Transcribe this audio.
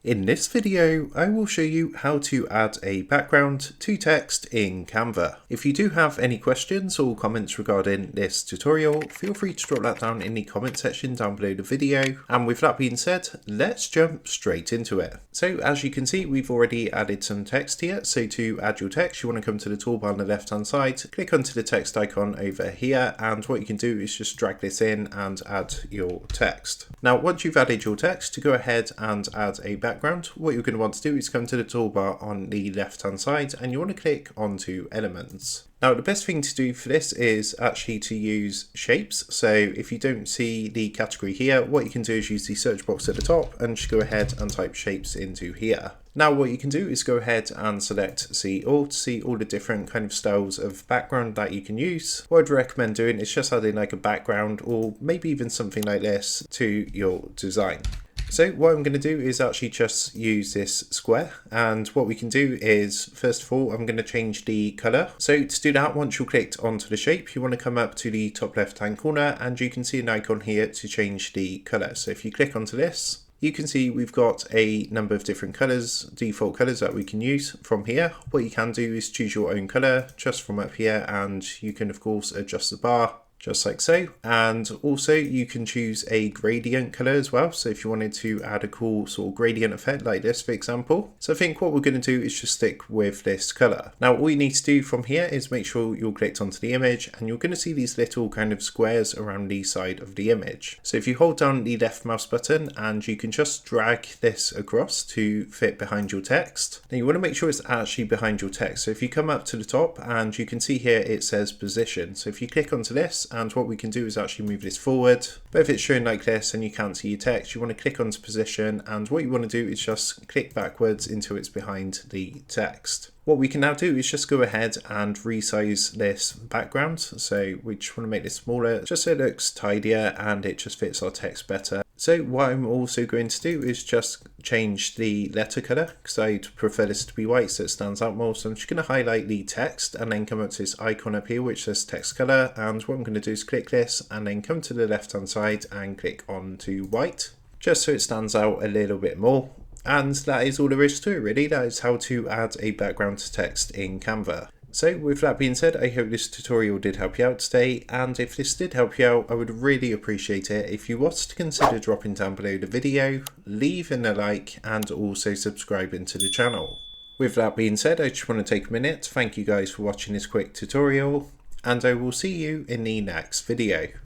In this video, I will show you how to add a background to text in Canva. If you do have any questions or comments regarding this tutorial, feel free to drop that down in the comment section down below the video. And with that being said, let's jump straight into it. So as you can see, we've already added some text here. So to add your text, you want to come to the toolbar on the left hand side, click onto the text icon over here. And what you can do is just drag this in and add your text. Now, once you've added your text, to go ahead and add a background, what you're going to want to do is come to the toolbar on the left hand side and you want to click onto elements. Now the best thing to do for this is actually to use shapes. So if you don't see the category here, what you can do is use the search box at the top and just go ahead and type shapes into here. Now what you can do is go ahead and select see all to see all the different kind of styles of background that you can use. What I'd recommend doing is just adding like a background or maybe even something like this to your design. So what I'm going to do is actually just use this square, and what we can do is, first of all, I'm going to change the color. So to do that, once you're clicked onto the shape, you want to come up to the top left hand corner and you can see an icon here to change the color. So if you click onto this, you can see we've got a number of different colors, default colors that we can use from here. What you can do is choose your own color just from up here, and you can of course adjust the bar just like so. And also you can choose a gradient color as well. So if you wanted to add a cool sort of gradient effect like this, for example. So I think what we're going to do is just stick with this color. Now all you need to do from here is make sure you're clicked onto the image, and you're going to see these little kind of squares around the side of the image. So if you hold down the left mouse button and you can just drag this across to fit behind your text. Now you want to make sure it's actually behind your text. So if you come up to the top and you can see here it says position. So if you click onto this, and what we can do is actually move this forward. But if it's showing like this and you can't see your text, you want to click onto position, and what you want to do is just click backwards until it's behind the text. What we can now do is just go ahead and resize this background. So we just want to make this smaller just so it looks tidier and it just fits our text better. So what I'm also going to do is just change the letter color, because I prefer this to be white so it stands out more. So I'm just going to highlight the text and then come up to this icon up here which says text color, and what I'm going to do is click this and then come to the left hand side and click on to white, just so it stands out a little bit more. And that is all there is to it really. That is how to add a background to text in Canva. So with that being said, I hope this tutorial did help you out today, and if this did help you out, I would really appreciate it if you was to consider dropping down below the video, leaving a like, and also subscribing to the channel. With that being said, I just want to take a minute to thank you guys for watching this quick tutorial, and I will see you in the next video.